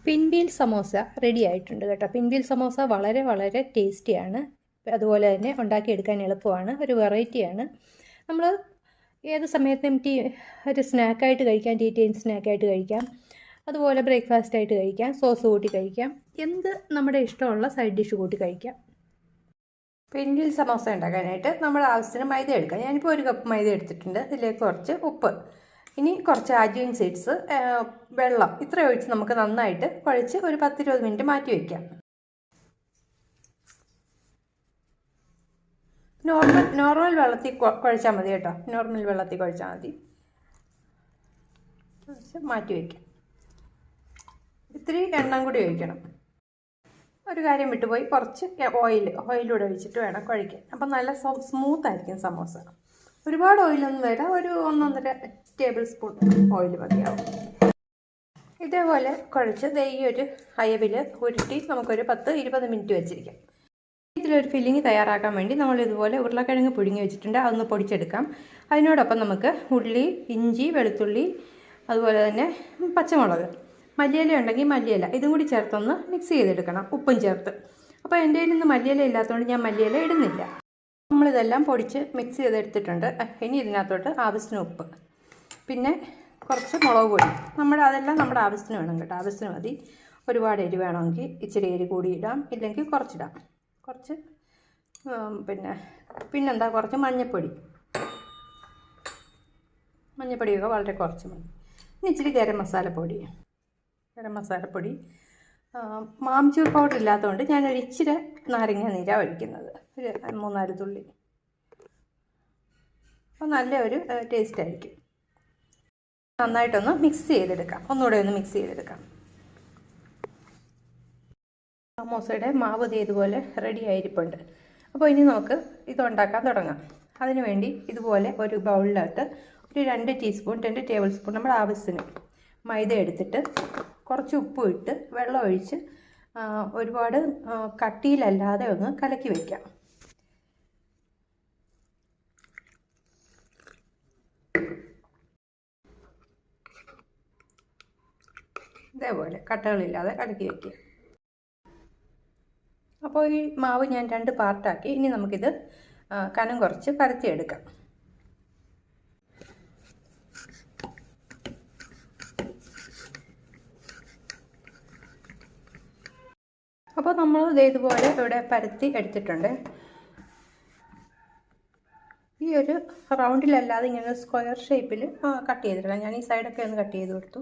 Pinwheel samosa ready ആയിട്ടുണ്ട് കേട്ടോ. Pinwheel samosa വളരെ വളരെ ടേസ്റ്റിയാണ്. അതുപോലെ തന്നെ ഉണ്ടാക്കിയെടുക്കാൻ എളുപ്പമാണ്, ഒരു വെറൈറ്റിയാണ്. നമ്മൾ ഏത് സമയത്തും ഒരു സ്നാക്കായിട്ട് കഴിക്കാം, ടീ ടൈം സ്നാക്കായിട്ട് കഴിക്കാം, അതുപോലെ ബ്രേക്ക്ഫാസ്റ്റായിട്ട് കഴിക്കാം, സോസ് കൂട്ടി കഴിക്കാം, എന്ത് നമ്മുടെ ഇഷ്ടമുള്ള സൈഡ് ഡിഷ് കൂട്ടി കഴിക്കാം. പിൻവീൽ സമോസ ഉണ്ടാക്കാനായിട്ട് നമ്മൾ ആവശ്യത്തിന് മൈദ എടുക്കാം. ഞാനിപ്പോൾ 1 കപ്പ് മൈദ എടുത്തിട്ടുണ്ട്. ഇതിലേക്ക് കുറച്ച് ഉപ്പ്, ഇനി കുറച്ച് അജ്വൈൻ സീഡ്സ്, വെള്ളം, ഇത്ര ഒഴിച്ച് നമുക്ക് നന്നായിട്ട് കുഴച്ച് ഒരു 10-20 മിനിറ്റ് മാറ്റി വയ്ക്കാം. നോർമൽ വെള്ളത്തിൽ കുഴച്ചാൽ മതി കേട്ടോ. നോർമൽ വെള്ളത്തിൽ കുഴച്ചാൽ മതി. മാറ്റി വയ്ക്കാം. ഇത്തിരി എണ്ണം കൂടി ഒഴിക്കണം. ഒരു കാര്യം വിട്ടുപോയി, കുറച്ച് ഓയിലൂടെ ഒഴിച്ചിട്ട് വേണം കുഴയ്ക്കാൻ. അപ്പം നല്ല സ്മൂത്തായിരിക്കും സമോസ. ഒരുപാട് ഓയിലൊന്നും വേണ്ട, ഒരു 1-1.5 ടേബിൾ സ്പൂൺ ഓയിൽ മതിയാവും. ഇതേപോലെ കുഴച്ച് ഈ ഒരു അയവിൽ ഉരുട്ടി നമുക്കൊരു 10-20 മിനിറ്റ് വെച്ചിരിക്കാം. ഇതിലൊരു ഫില്ലിങ് തയ്യാറാക്കാൻ വേണ്ടി നമ്മൾ ഇതുപോലെ ഉരുളക്കിഴങ്ങ് പുഴുങ്ങി വെച്ചിട്ടുണ്ട്, അതൊന്ന് പൊടിച്ചെടുക്കാം. അതിനോടൊപ്പം നമുക്ക് ഉള്ളി, ഇഞ്ചി, വെളുത്തുള്ളി, അതുപോലെ തന്നെ പച്ചമുളക്, മല്ലിയില ഉണ്ടെങ്കിൽ മല്ലിയില, ഇതും കൂടി ചേർത്തൊന്ന് മിക്സ് ചെയ്തെടുക്കണം, ഉപ്പും ചേർത്ത്. അപ്പോൾ എൻ്റെ കയ്യിൽ നിന്ന് മല്ലിയില ഇല്ലാത്തതുകൊണ്ട് ഞാൻ മല്ലിയില ഇടുന്നില്ല. നമ്മളിതെല്ലാം പൊടിച്ച് മിക്സ് ചെയ്തെടുത്തിട്ടുണ്ട്. ഇനി ഇതിനകത്തോട്ട് ആവശ്യത്തിന് ഉപ്പ്, പിന്നെ കുറച്ച് മുളക് പൊടി, അതെല്ലാം നമ്മുടെ ആവശ്യത്തിന് വേണം കേട്ടോ, ആവശ്യത്തിന് മതി. ഒരുപാട് എരി വേണമെങ്കിൽ ഇച്ചിരി എരി കൂടി ഇടാം, ഇല്ലെങ്കിൽ കുറച്ചിടാം. കുറച്ച് പിന്നെന്താ കുറച്ച് മഞ്ഞപ്പൊടിയൊക്കെ വളരെ കുറച്ച് മതി. ഇനി ഇച്ചിരി ഗരം മസാലപ്പൊടി, മാംചൂർ പൗഡർ ഇല്ലാത്തതുകൊണ്ട് ഞാനൊരു ഇച്ചിരി നാരങ്ങ നീരാണ് ഒഴിക്കുന്നത്, ഒരു 3-4 തുള്ളി. അപ്പോൾ നല്ലൊരു ടേസ്റ്റ് ആയിരിക്കും. നന്നായിട്ടൊന്ന് മിക്സ് ചെയ്തെടുക്കാം, ഒന്നുകൂടെ ഒന്ന് മിക്സ് ചെയ്തെടുക്കാം. സമോസയുടെ മാവ് ഇതുപോലെ റെഡി ആയിരിപ്പുണ്ട്. അപ്പോൾ ഇനി നമുക്ക് ഇതുണ്ടാക്കാൻ തുടങ്ങാം. അതിനുവേണ്ടി ഇതുപോലെ ഒരു ബൗളിലോട്ട് ഒരു 2 ടേബിൾ സ്പൂൺ നമ്മുടെ ആവശ്യത്തിന് മൈദ എടുത്തിട്ട് കുറച്ച് ഉപ്പ് ഇട്ട് വെള്ളം ഒഴിച്ച് ഒരുപാട് കട്ടിയിലല്ലാതെ ഒന്ന് കലക്കി വയ്ക്കാം. ഇതേപോലെ കട്ടകളില്ലാതെ കലക്കി വയ്ക്കുക. അപ്പോൾ ഈ മാവ് ഞാൻ 2 പാർട്ടാക്കി. ഇനി നമുക്കിത് കനം കുറച്ച് പരത്തിയെടുക്കാം. അപ്പോൾ നമ്മൾ ഇതേപോലെ ഇവിടെ പരത്തി എടുത്തിട്ടുണ്ട്. ഈ ഒരു റൗണ്ടിലല്ലാതെ ഇങ്ങനെ സ്ക്വയർ ഷേപ്പിൽ കട്ട് ചെയ്തിട്ടില്ല. ഞാൻ ഈ സൈഡൊക്കെ ഒന്ന് കട്ട് ചെയ്ത് കൊടുത്തു.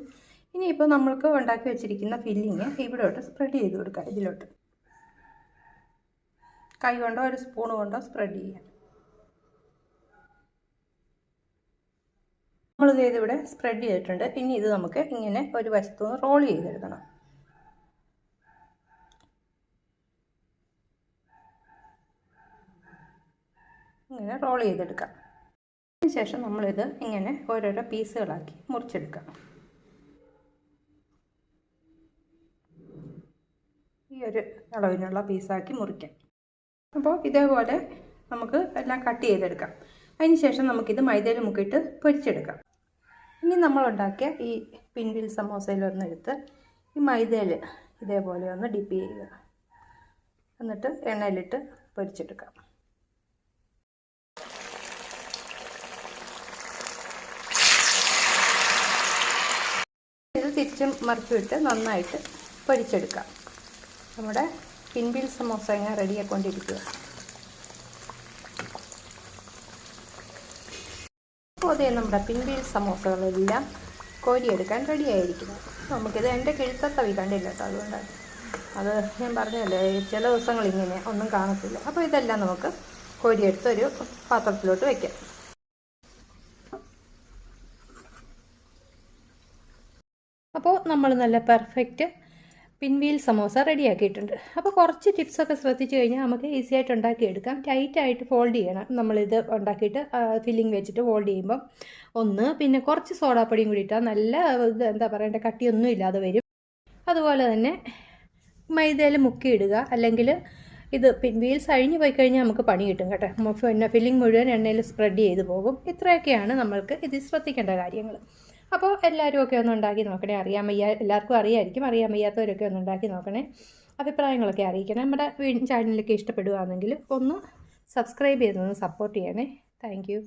ഇനിയിപ്പോൾ നമ്മൾക്ക് ഉണ്ടാക്കി വെച്ചിരിക്കുന്ന ഫില്ലിങ് ഇവിടോട്ട് സ്പ്രെഡ് ചെയ്ത് കൊടുക്കുക. ഇതിലോട്ട് കൈ കൊണ്ടോ ഒരു സ്പൂൺ കൊണ്ടോ സ്പ്രെഡ് ചെയ്യാം. നമ്മളിത് ഇവിടെ സ്പ്രെഡ് ചെയ്തിട്ടുണ്ട്. ഇനി ഇത് നമുക്ക് ഇങ്ങനെ ഒരു വശത്ത് റോൾ ചെയ്തെടുക്കണം. ഇങ്ങനെ റോൾ ചെയ്തെടുക്കാം. അതിനുശേഷം നമ്മളിത് ഇങ്ങനെ ഓരോരോ പീസുകളാക്കി മുറിച്ചെടുക്കാം. ഈ ഒരു അളവിനുള്ള പീസാക്കി മുറിക്കാം. അപ്പോൾ ഇതേപോലെ നമുക്ക് എല്ലാം കട്ട് ചെയ്തെടുക്കാം. അതിനുശേഷം നമുക്കിത് മൈദയിൽ മുക്കിയിട്ട് പൊരിച്ചെടുക്കാം. ഇനി നമ്മളുണ്ടാക്കിയ ഈ പിൻവീൽ സമോസയിലൊന്നെടുത്ത് ഈ മൈദയിൽ ഇതേപോലെ ഒന്ന് ഡിപ്പ് ചെയ്യുക. എന്നിട്ട് എണ്ണയിലിട്ട് പൊരിച്ചെടുക്കാം. ഇത് തിരിച്ചും മറിച്ചുവിട്ട് നന്നായിട്ട് പൊരിച്ചെടുക്കാം. നമ്മുടെ പിൻവീൽ സമോസ ഇങ്ങനെ റെഡിയാക്കൊണ്ടിരിക്കുക. അപ്പോൾ അതേ നമ്മുടെ പിൻവീൽ സമോസകളെല്ലാം കോരിയെടുക്കാൻ റെഡിയായിരിക്കുന്നു. നമുക്കിത് എൻ്റെ കിഴുത്തത്തവി കണ്ടില്ല കേട്ടോ, അതുകൊണ്ടാണ്. അത് ഞാൻ പറഞ്ഞല്ലേ, ചില ദിവസങ്ങൾ ഇങ്ങനെ ഒന്നും കാണത്തില്ല. അപ്പോൾ ഇതെല്ലാം നമുക്ക് കോരിയെടുത്ത് ഒരു പാത്രത്തിലോട്ട് വയ്ക്കാം. അപ്പോൾ നമ്മൾ നല്ല പെർഫെക്റ്റ് പിൻവീൽ സമോസ റെഡിയാക്കിയിട്ടുണ്ട്. അപ്പോൾ കുറച്ച് ടിപ്സൊക്കെ ശ്രദ്ധിച്ചു കഴിഞ്ഞാൽ നമുക്ക് ഈസി ആയിട്ട് ഉണ്ടാക്കിയെടുക്കാം. ടൈറ്റായിട്ട് ഫോൾഡ് ചെയ്യണം. നമ്മളിത് ഉണ്ടാക്കിയിട്ട് ഫില്ലിങ് വെച്ചിട്ട് ഫോൾഡ് ചെയ്യുമ്പം പിന്നെ കുറച്ച് സോഡാപ്പൊടിയും കൂടി ഇട്ടാൽ നല്ല എന്താ പറയണ്ടേ, കട്ടിയൊന്നും ഇല്ലാതെ വരും. അതുപോലെ തന്നെ മൈദയിൽ മുക്കിയിടുക, അല്ലെങ്കിൽ ഇത് പിൻവീൽസ് അഴിഞ്ഞു പോയി കഴിഞ്ഞാൽ നമുക്ക് പണി കിട്ടും കേട്ടോ. പിന്നെ ഫില്ലിങ് മുഴുവൻ എണ്ണയിൽ സ്പ്രെഡ് ചെയ്ത് പോകും. ഇത്രയൊക്കെയാണ് നമ്മൾക്ക് ഇത് ശ്രദ്ധിക്കേണ്ട കാര്യങ്ങൾ. അപ്പോൾ എല്ലാവരും ഒക്കെ ഒന്ന് ഉണ്ടാക്കി നോക്കണേ. എല്ലാവർക്കും അറിയാമായിരിക്കും, അറിയാൻ വയ്യാത്തവരൊക്കെ ഒന്ന് ഉണ്ടാക്കി നോക്കണേ. അഭിപ്രായങ്ങളൊക്കെ അറിയിക്കണേ. നമ്മുടെ ചാനലൊക്കെ ഇഷ്ടപ്പെടുകയാണെങ്കിൽ ഒന്ന് സബ്സ്ക്രൈബ് ചെയ്തൊന്ന് സപ്പോർട്ട് ചെയ്യണേ. Thank you.